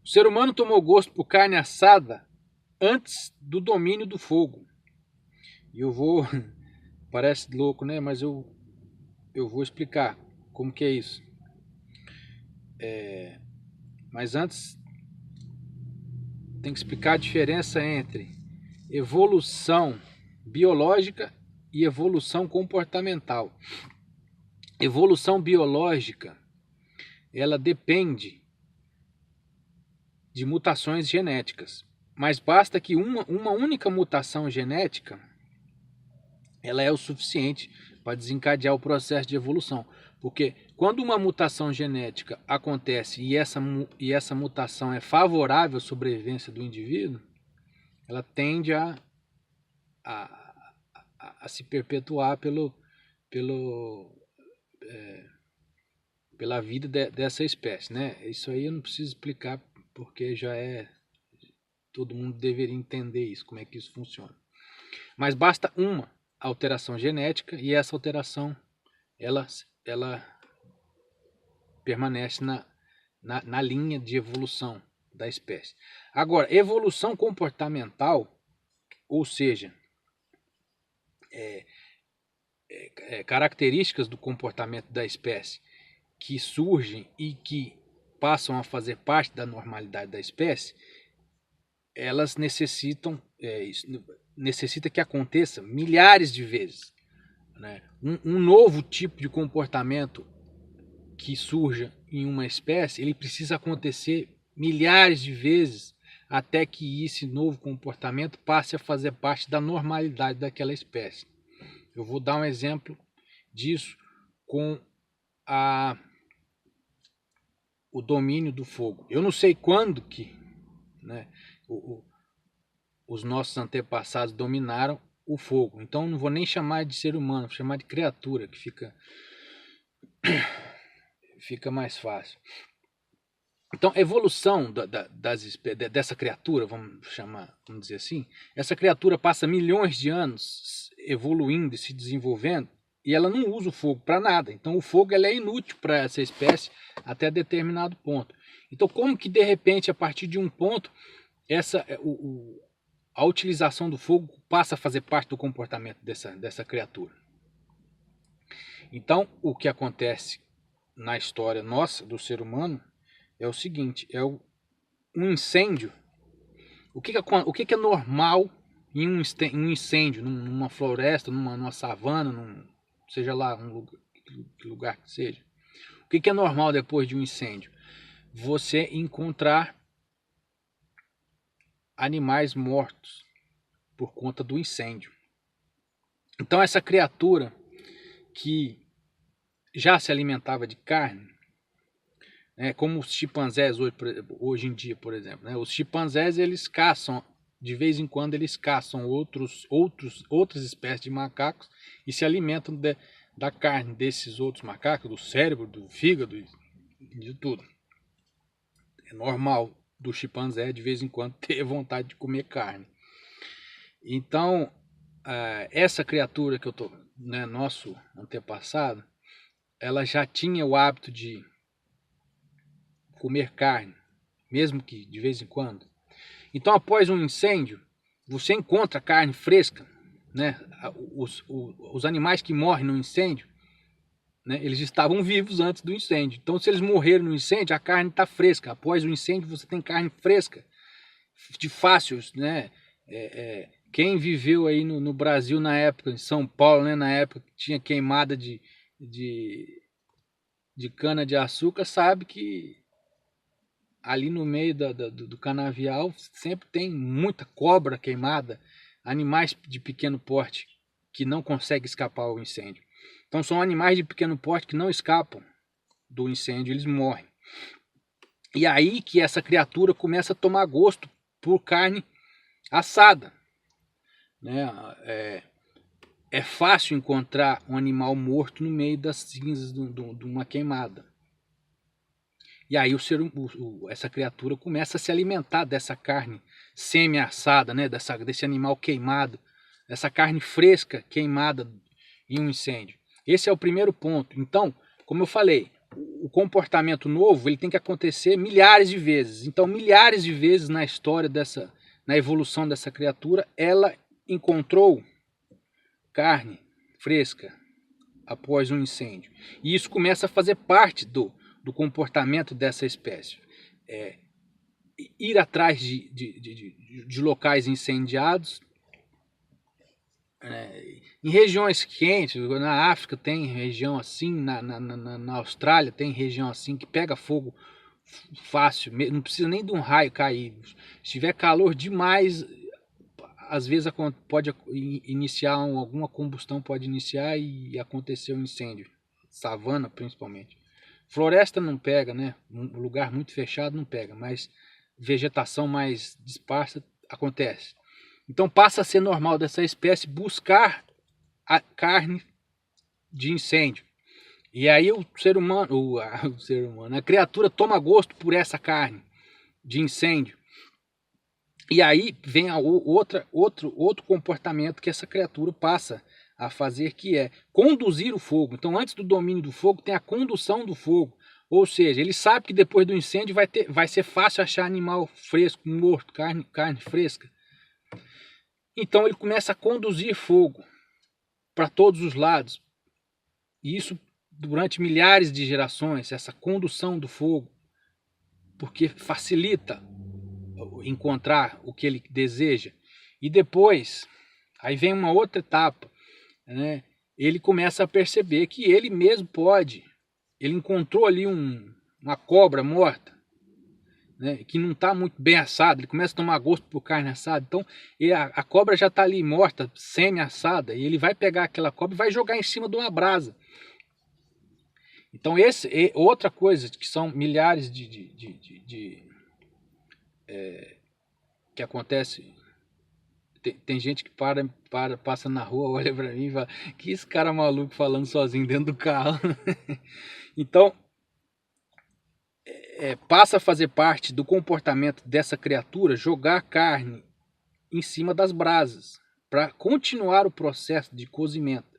O ser humano tomou gosto por carne assada antes do domínio do fogo. E eu vou, parece louco, né? Mas eu vou explicar como que é isso. Mas antes tem que explicar a diferença entre evolução biológica e evolução comportamental. Evolução biológica, ela depende de mutações genéticas, mas basta que uma única mutação genética ela é o suficiente para desencadear o processo de evolução. Porque quando uma mutação genética acontece e essa mutação é favorável à sobrevivência do indivíduo, ela tende a se perpetuar pela vida dessa espécie, né? Isso aí eu não preciso explicar porque todo mundo deveria entender isso, como é que isso funciona. Mas basta uma alteração genética e essa alteração ela permanece na linha de evolução da espécie. Agora, evolução comportamental, ou seja, características do comportamento da espécie que surgem e que passam a fazer parte da normalidade da espécie, elas necessita que aconteça milhares de vezes. Né? Um novo tipo de comportamento que surja em uma espécie, ele precisa acontecer milhares de vezes até que esse novo comportamento passe a fazer parte da normalidade daquela espécie. Eu vou dar um exemplo disso com o domínio do fogo. Eu não sei quando que, né, os nossos antepassados dominaram o fogo. Então não vou nem chamar de ser humano, vou chamar de criatura, que fica mais fácil. Então, a evolução dessa criatura, vamos dizer assim, essa criatura passa milhões de anos evoluindo e se desenvolvendo e ela não usa o fogo para nada. Então, o fogo é inútil para essa espécie até determinado ponto. Então, como que de repente, a partir de um ponto, a utilização do fogo passa a fazer parte do comportamento dessa criatura? Então, o que acontece na história nossa, do ser humano, é o seguinte, um incêndio. O que é normal em um incêndio, numa floresta, numa savana, seja lá que lugar que seja? O que é normal depois de um incêndio? Você encontrar animais mortos por conta do incêndio. Então essa criatura que já se alimentava de carne, como os chimpanzés hoje em dia, por exemplo. Os chimpanzés, eles caçam, de vez em quando eles caçam outras espécies de macacos e se alimentam da carne desses outros macacos, do cérebro, do fígado, de tudo. É normal do chimpanzé, de vez em quando, ter vontade de comer carne. Então, essa criatura que eu tô, nosso antepassado, ela já tinha o hábito de comer carne, mesmo que de vez em quando. Então, após um incêndio, você encontra carne fresca, né? Os animais que morrem no incêndio, né? Eles estavam vivos antes do incêndio. Então, se eles morreram no incêndio, a carne está fresca. Após o incêndio, você tem carne fresca, de fácil, né? Quem viveu aí no Brasil na época, em São Paulo, né? Na época que tinha queimada de cana de açúcar, sabe que ali no meio do canavial sempre tem muita cobra queimada, animais de pequeno porte que não conseguem escapar ao incêndio. Então são animais de pequeno porte que não escapam do incêndio, eles morrem. E aí que essa criatura começa a tomar gosto por carne assada. É fácil encontrar um animal morto no meio das cinzas de uma queimada. E aí essa criatura começa a se alimentar dessa carne semi-assada, né? Desse animal queimado, dessa carne fresca queimada em um incêndio. Esse é o primeiro ponto. Então, como eu falei, o comportamento novo ele tem que acontecer milhares de vezes. Então, milhares de vezes na história na evolução dessa criatura, ela encontrou carne fresca após um incêndio. E isso começa a fazer parte do comportamento dessa espécie. Ir atrás de locais incendiados. Em regiões quentes, na África tem região assim, na Austrália tem região assim que pega fogo fácil, não precisa nem de um raio cair. Se tiver calor demais, às vezes pode iniciar alguma combustão, pode iniciar e acontecer um incêndio. Savana principalmente. Floresta não pega, né? Um lugar muito fechado não pega, mas vegetação mais dispersa acontece. Então passa a ser normal dessa espécie buscar a carne de incêndio. E aí o ser humano, a criatura toma gosto por essa carne de incêndio. E aí vem outro comportamento que essa criatura passa a fazer, que é conduzir o fogo. Então, antes do domínio do fogo, tem a condução do fogo. Ou seja, ele sabe que depois do incêndio vai ser fácil achar animal fresco, morto, carne fresca. Então ele começa a conduzir fogo para todos os lados. E isso durante milhares de gerações, essa condução do fogo, porque facilita encontrar o que ele deseja. E depois, aí vem uma outra etapa, né? Ele começa a perceber que ele mesmo pode. Ele encontrou ali uma cobra morta, né, que não está muito bem assada, ele começa a tomar gosto por carne assada, então a cobra já está ali morta, semi-assada, e ele vai pegar aquela cobra e vai jogar em cima de uma brasa. Então outra coisa, que são milhares que acontece. Tem gente que passa na rua, olha para mim e fala, que esse cara maluco falando sozinho dentro do carro. Então, passa a fazer parte do comportamento dessa criatura jogar carne em cima das brasas para continuar o processo de cozimento.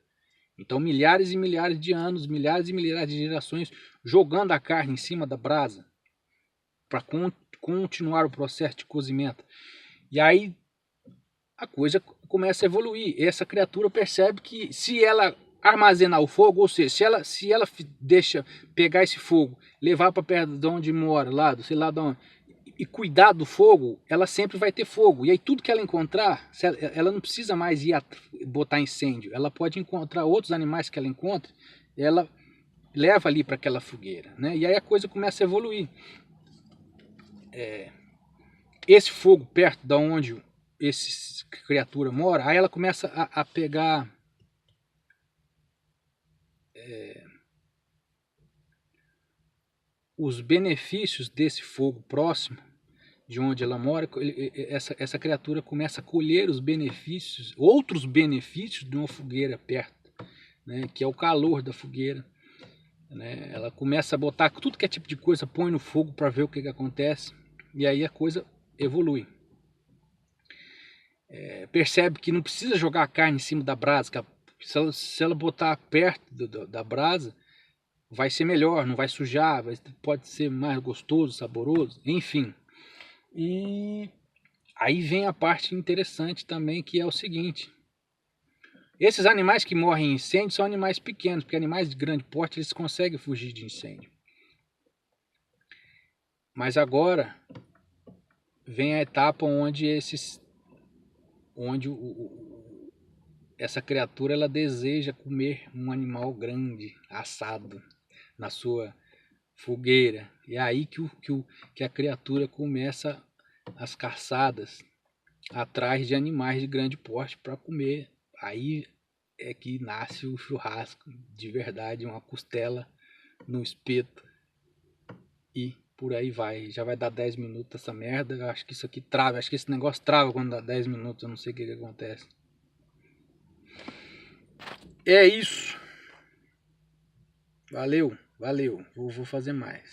Então, milhares e milhares de anos, milhares e milhares de gerações jogando a carne em cima da brasa para continuar o processo de cozimento. E aí a coisa começa a evoluir. Essa criatura percebe que se ela armazenar o fogo, ou seja, se ela deixa pegar esse fogo, levar para perto de onde mora, lá, sei lá de onde, e cuidar do fogo, ela sempre vai ter fogo. E aí tudo que ela encontrar, ela não precisa mais ir botar incêndio. Ela pode encontrar outros animais que ela encontra, ela leva ali para aquela fogueira, né? E aí a coisa começa a evoluir. Esse fogo perto de onde essa criatura mora, aí ela começa a pegar os benefícios desse fogo próximo de onde ela mora. Essa criatura começa a colher os benefícios, outros benefícios de uma fogueira perto, né, que é o calor da fogueira, né? Ela começa a botar tudo que é tipo de coisa, põe no fogo para ver o que acontece, e aí a coisa evolui. Percebe que não precisa jogar a carne em cima da brasa, que se ela botar perto da brasa, vai ser melhor, não vai sujar, pode ser mais gostoso, saboroso, enfim. E aí vem a parte interessante também, que é o seguinte: esses animais que morrem em incêndio são animais pequenos, porque animais de grande porte eles conseguem fugir de incêndio. Mas agora vem a etapa onde essa criatura ela deseja comer um animal grande, assado, na sua fogueira. E é aí que a criatura começa as caçadas atrás de animais de grande porte para comer. Aí é que nasce o churrasco de verdade, uma costela no espeto e por aí vai. Já vai dar 10 minutos essa merda. Eu acho que isso aqui trava, acho que esse negócio trava quando dá 10 minutos, eu não sei o que acontece. É isso. Valeu. Vou fazer mais.